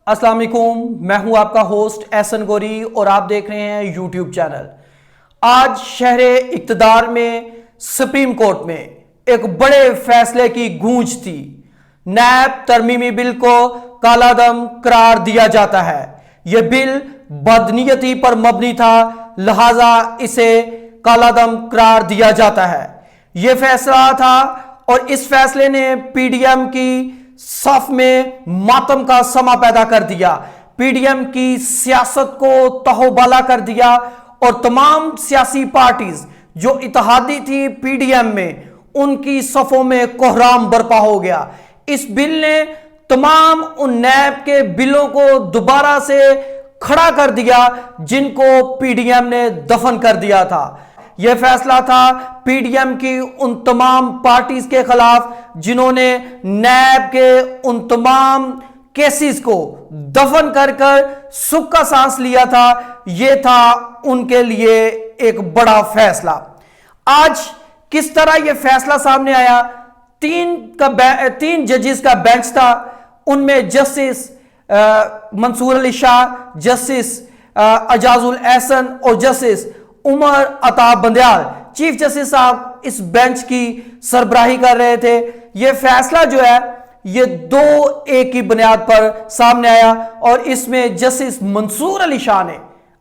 अस्सलाम वालेकुम, मैं हूं आपका होस्ट एहसन गोरी और आप देख रहे हैं यूट्यूब चैनल। आज शहरे इक्तदार में सुप्रीम कोर्ट में एक बड़े फैसले की गूंज थी। नैब तरमीमी बिल को कालादम करार दिया जाता है। यह बिल बदनीयती पर मबनी था, लिहाजा इसे कालादम करार दिया जाता है। यह फैसला था और इस फैसले ने पीडीएम की सफ में मातम का समा पैदा कर दिया, पीडीएम की सियासत को तहोबाला कर दिया और तमाम सियासी पार्टीज जो इत्तेहादी थी पीडीएम में, उनकी सफों में कोहराम बर्पा हो गया। इस बिल ने तमाम उन नैब के बिलों को दोबारा से खड़ा कर दिया जिनको पीडीएम ने दफन कर दिया था। यह फैसला था पीडीएम की उन तमाम पार्टीज के खिलाफ जिन्होंने नैब के उन तमाम केसेस को दफन कर सुख का सांस लिया था। यह था उनके लिए एक बड़ा फैसला। आज किस तरह यह फैसला सामने आया? तीन जजेस का बेंच था, उनमें जस्टिस मंसूर अली शाह, जस्टिस एजाजुल एहसन और justice Umar Ata Bandial, chief justice साहब इस बेंच की सरबराही कर रहे थे। यह फैसला जो है यह 2-1 की बुनियाद पर सामने आया और इसमें जस्टिस मंसूर अली शाह ने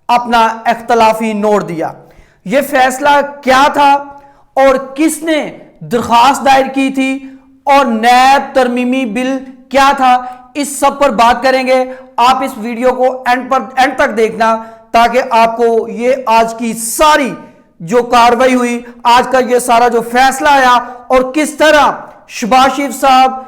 अपना इख्तलाफी नोट दिया। यह फैसला क्या था और किसने दरखास्त दायर की थी और नैब तरमीमी बिल क्या था, इस सब पर बात करेंगे। आप इस वीडियो को एंड तक देखना ताकि आपको ये आज की सारी जो कार्रवाई हुई, आज का ये सारा जो फैसला आया और किस तरह शहबाज शरीफ साहब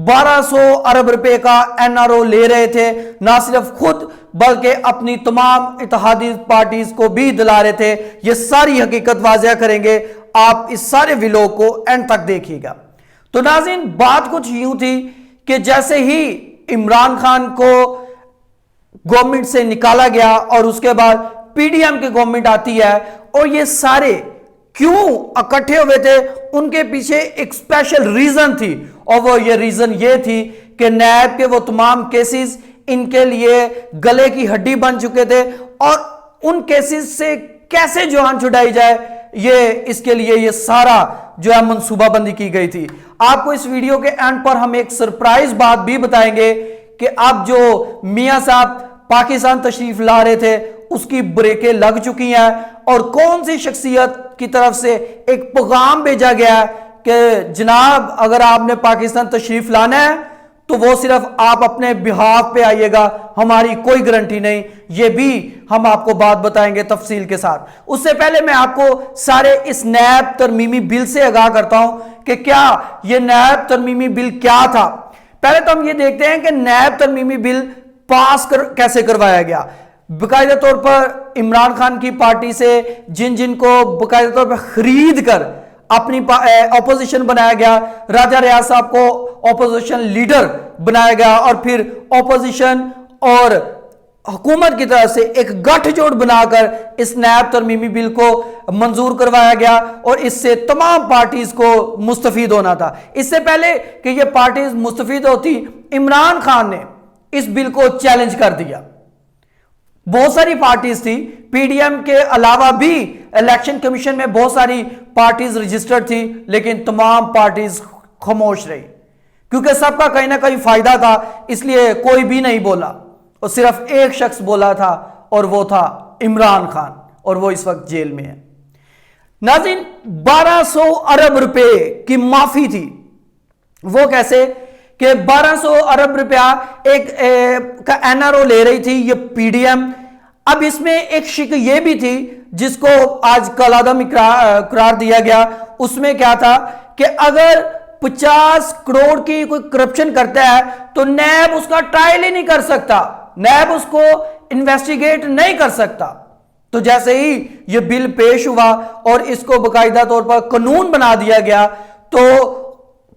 1200 अरब रुपए का एनआरओ ले रहे थे, ना सिर्फ खुद बल्कि अपनी तमाम इत्तेहादी पार्टीज को भी दिला रहे थे। ये सारी हकीकत वाज़ेह करेंगे, आप इस सारे व्लॉग को एंड तक देखिएगा। तो नाज़रीन, बात कुछ यूं थी कि जैसे ही इमरान खान को गवर्नमेंट से निकाला गया और उसके बाद पीडीएम की गवर्नमेंट आती है और ये सारे क्यों इकट्ठे हुए थे, उनके पीछे एक स्पेशल रीजन थी और वो ये रीजन ये थी कि नैब के वो तमाम केसेस इनके लिए गले की हड्डी बन चुके थे और उन केसेस से कैसे जान छुड़ाई जाए, ये इसके लिए ये सारा जो है मंसूबाबंदी की गई थी। आपको इस वीडियो के एंड पर हम एक सरप्राइज बात भी बताएंगे कि अब जो मियां साहब पाकिस्तान तशरीफ ला रहे थे उसकी ब्रेकें लग चुकी हैं और कौन सी शख्सियत की तरफ से एक पैगाम भेजा गया है कि जनाब अगर आपने पाकिस्तान तशरीफ लाना है तो वो सिर्फ आप अपने बिहाफ पे आइएगा, हमारी कोई गारंटी नहीं। ये भी हम आपको बात बताएंगे तफसील के साथ। उससे पहले मैं आपको सारे इस नैब तरमीमी बिल से आगाह करता हूं कि क्या ये नैब तरमीमी बिल क्या था। पहले तो हम ये देखते हैं कि नैब तरमीमी बिल पास कैसे करवाया गया। बाकायदा तौर पर इमरान खान की पार्टी से जिन जिन को बाकायदा तौर पर खरीद कर अपनी ऑपोजिशन बनाया गया, राजा रियाज साहब को ऑपोजिशन लीडर बनाया गया और फिर ऑपोजिशन और हुकूमत की तरफ से एक गठजोड़ बनाकर इस नैब तरमीमी बिल को मंजूर करवाया गया और इससे तमाम पार्टीज को मुस्तफीद होना था। इससे पहले कि ये पार्टीज मुस्तफीद होती, इमरान खान ने इस बिल को चैलेंज कर दिया। बहुत सारी पार्टीज थी, पीडीएम के अलावा भी इलेक्शन कमीशन में बहुत सारी पार्टीज रजिस्टर्ड थी, लेकिन तमाम पार्टीज खामोश रही क्योंकि सबका कहीं ना कहीं फायदा था, इसलिए कोई भी नहीं बोला और सिर्फ एक शख्स बोला था और वो था इमरान खान और वो इस वक्त जेल में है। नाज़रीन, 1200 अरब रुपए की माफी थी। वो कैसे कि 1200 अरब रुपया एक का एनआरओ ले रही थी ये पीडीएम। अब इसमें एक शिक ये भी थी जिसको आज कालादम करार दिया गया। उसमें क्या था कि अगर 50 करोड़ की कोई करप्शन करता है तो नैब उसका ट्रायल ही नहीं कर सकता, नैब उसको इन्वेस्टिगेट नहीं कर सकता। तो जैसे ही ये बिल पेश हुआ और इसको बाकायदा तौर पर कानून बना दिया गया तो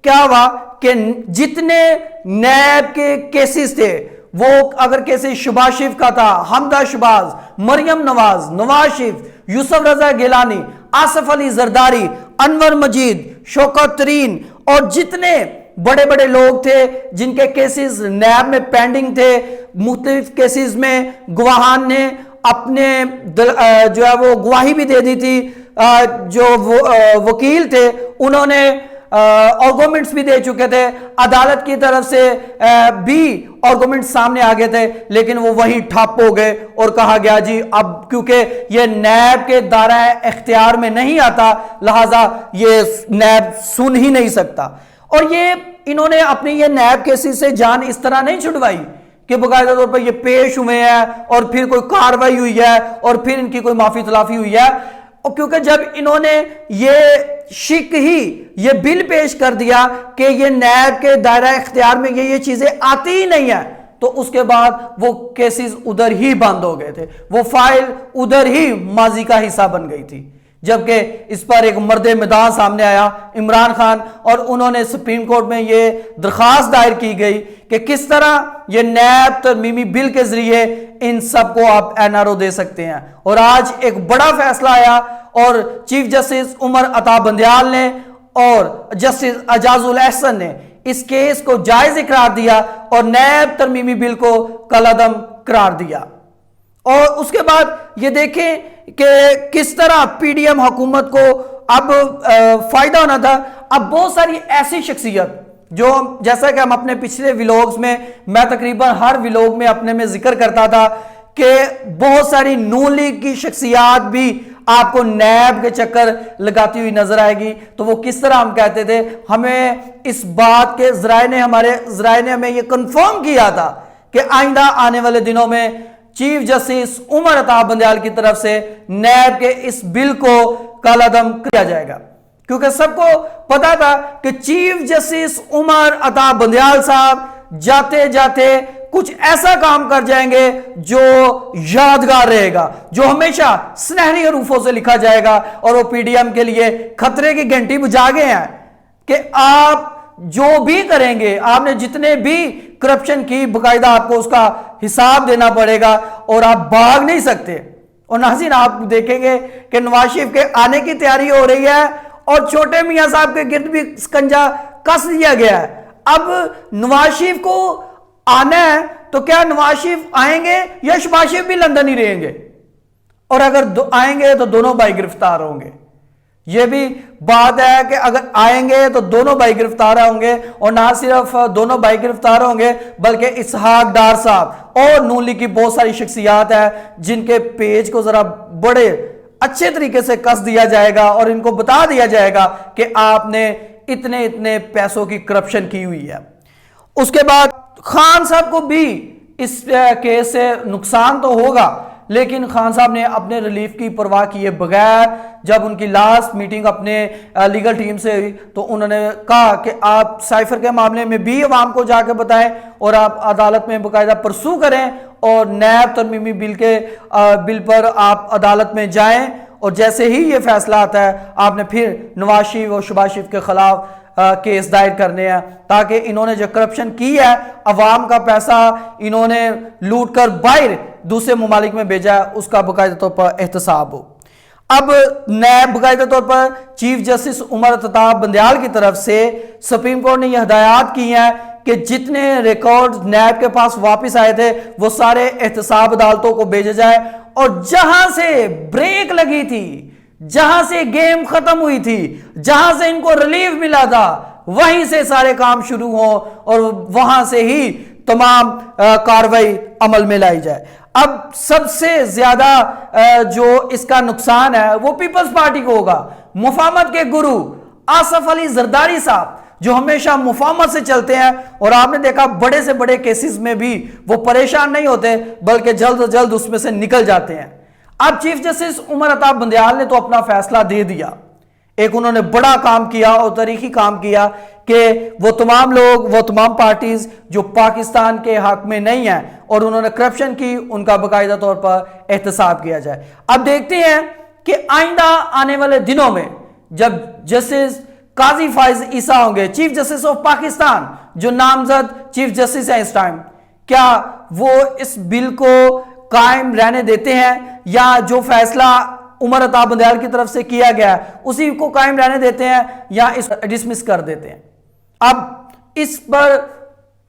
क्या हुआ कि जितने नैब के केसेस थे, वो अगर केसेस शहबाज शरीफ का था, हमदा शहबाज, मरियम नवाज, नवाज शरीफ, यूसुफ रजा गिलानी, आसिफ अली जरदारी, अनवर मजीद, शौकत तरीन और जितने बड़े बड़े लोग थे जिनके केसेस नैब में पेंडिंग थे, मुख्तलिफ केसेस में गवाहान ने अपने जो है वो गवाही भी दे दी थी। जो वो वकील थे उन्होंने आर्गुमेंट्स भी दे चुके थे, अदालत की तरफ से भी आर्गुमेंट सामने आ गए थे, लेकिन वो वहीं ठप हो गए और कहा गया जी अब क्योंकि ये नैब के दायरा इख्तियार में नहीं आता, लिहाजा ये नैब सुन ही नहीं सकता। और ये इन्होंने अपनी ये नैब केसेस से जान इस तरह नहीं छुड़वाई कि बाकायदा तौर पर ये पेश हुए हैं और फिर कोई कार्रवाई हुई है और फिर इनकी कोई माफी तलाफी हुई है। और क्योंकि जब इन्होंने ये शिक ही ये बिल पेश कर दिया कि ये नैब के दायरा इख्तियार में ये चीजें आती ही नहीं है, तो उसके बाद वो केसेस उधर ही बंद हो गए थे, वो फाइल उधर ही माजी का हिस्सा बन गई थी। जबकि इस पर एक मर्दे मैदान सामने आया इमरान खान, और उन्होंने सुप्रीम कोर्ट में ये दरखास्त दायर की गई कि किस तरह ये नैब तरमीमी बिल के जरिए इन सबको आप एनआरओ दे सकते हैं। और आज एक बड़ा फैसला आया और चीफ जस्टिस उमर अता बंदयाल ने और जस्टिस एजाजुल एहसन ने इस केस को जायज करार दिया और नैब तरमीमी बिल को कलअदम करार दिया। और उसके बाद ये देखें कि किस तरह पीडीएम हुकूमत को अब फायदा होना था। अब बहुत सारी ऐसी शख्सियत जो, जैसा कि हम अपने पिछले व्लॉग्स में, मैं तकरीबन हर व्लॉग में अपने में जिक्र करता था कि बहुत सारी नून लीग की शख्सियात भी आपको नैब के चक्कर लगाती हुई नजर आएगी। तो वो किस तरह हम कहते थे, हमें इस बात के हमारे ज़राए ने हमें ये कंफर्म किया था कि आइंदा आने वाले दिनों में चीफ जस्टिस उमर अता बंदयाल की तरफ से नैब के इस बिल को कलअदम किया जाएगा, क्योंकि सबको पता था कि चीफ जस्टिस उमर अता बंदयाल साहब जाते जाते कुछ ऐसा काम कर जाएंगे जो यादगार रहेगा, जो हमेशा सुनहरी हरूफों से लिखा जाएगा। और वो पीडीएम के लिए खतरे की घंटी बजा गए हैं कि आप जो भी करेंगे, आपने जितने भी करप्शन की, बाकायदा आपको उसका हिसाब देना पड़ेगा और आप भाग नहीं सकते। और नाज़रीन, आप देखेंगे कि नवाज शरीफ के आने की तैयारी हो रही है और छोटे मियां साहब के गिर्द भी स्कंजा कस दिया गया है। अब नवाज शरीफ को आना है तो क्या नवाज शरीफ आएंगे या शहबाज शरीफ भी लंदन ही रहेंगे? और अगर आएंगे तो दोनों भाई गिरफ्तार होंगे। यह भी बात है कि अगर आएंगे तो दोनों भाई गिरफ्तार होंगे, और ना सिर्फ दोनों भाई गिरफ्तार होंगे बल्कि इसहाक डार साहब और नून लीग की बहुत सारी शख्सियात है जिनके पेज को जरा बड़े अच्छे तरीके से कस दिया जाएगा और इनको बता दिया जाएगा कि आपने इतने इतने पैसों की करप्शन की हुई है। उसके बाद खान साहब को भी इस केस से नुकसान तो होगा, लेकिन खान साहब ने अपने रिलीफ की परवाह किए बगैर, जब उनकी लास्ट मीटिंग अपने लीगल टीम से हुई तो उन्होंने कहा कि आप साइफर के मामले में भी अवाम को जाकर बताएं और आप अदालत में बाकायदा परसू करें और नैब तरमीमी बिल पर आप अदालत में जाएं, और जैसे ही ये फैसला आता है आपने फिर नवाज शरीफ और शहबाज शरीफ के खिलाफ केस दायर करने हैं, ताकि इन्होंने जो करप्शन की है, अवाम का पैसा इन्होंने लूट कर बाहर दूसरे ममालिक में भेजा है, उसका बाकायदा तौर पर एहतसाब हो। अब नैब बाकायदा तौर पर चीफ जस्टिस उमर अता बंदयाल की तरफ से सुप्रीम कोर्ट ने यह हदायत की है कि जितने रिकॉर्ड नैब के पास वापस आए थे वो सारे एहतसाब अदालतों को भेजे जाए, और जहां से ब्रेक लगी थी, जहां से गेम खत्म हुई थी, जहां से इनको रिलीफ मिला था, वहीं से सारे काम शुरू हो और वहां से ही तमाम कार्रवाई अमल में लाई जाए। अब सबसे ज्यादा जो इसका नुकसान है वो पीपल्स पार्टी को होगा। मुफाहमत के गुरु आसफ अली जरदारी साहब जो हमेशा मुफाहमत से चलते हैं, और आपने देखा बड़े से बड़े केसेस में भी वो परेशान नहीं होते बल्कि जल्द से जल्द उसमें से निकल जाते हैं। अब चीफ जस्टिस उमर अता बंदयाल ने तो अपना फैसला दे दिया। एक उन्होंने बड़ा काम किया और तारीखी काम किया कि वो तमाम लोग, वो तमाम पार्टीज जो पाकिस्तान के हक में नहीं है और उन्होंने करप्शन की, उनका बाकायदा तौर पर एहतसाब किया जाए। अब देखते हैं कि आइंदा आने वाले दिनों में जब जस्टिस काजी फाइज ईसा होंगे, चीफ जस्टिस ऑफ पाकिस्तान, जो नामजद चीफ जस्टिस है इस टाइम, क्या वो इस बिल को कायम रहने देते हैं या जो फैसला उमर अता बंदयाल की तरफ से किया गया उसी को कायम रहने देते हैं या इस डिसमिस कर देते हैं? अब इस पर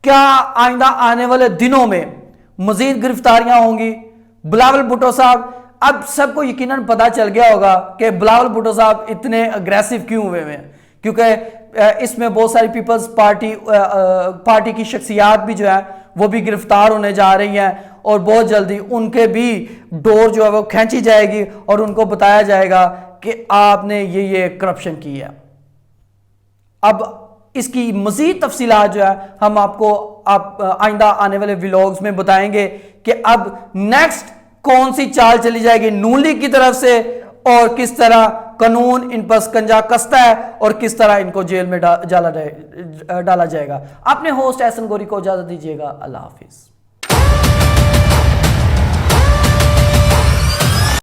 क्या आइंदा आने वाले दिनों में मजीद गिरफ्तारियां होंगी। बिलावल भुट्टो साहब, अब सबको यकीनन पता चल गया होगा कि बिलावल भुट्टो साहब इतने अग्रेसिव क्यों हुए हैं, क्योंकि इसमें बहुत सारी पीपल्स पार्टी की शख्सियात भी जो है वो भी गिरफ्तार होने जा रही हैं और बहुत जल्दी उनके भी डोर जो है वो खींची जाएगी और उनको बताया जाएगा कि आपने ये करप्शन की है। अब इसकी मजीद तफसीलात जो है हम आपको आइंदा आने वाले व्लॉग्स में बताएंगे कि अब नेक्स्ट कौन सी चाल चली जाएगी नून लीग की तरफ से और किस तरह कानून इन पर शिकंजा कसता है और किस तरह इनको जेल में डाला जाएगा। अपने होस्ट एहसन गोरी को इजाजत दीजिएगा। अल्लाह हाफिज।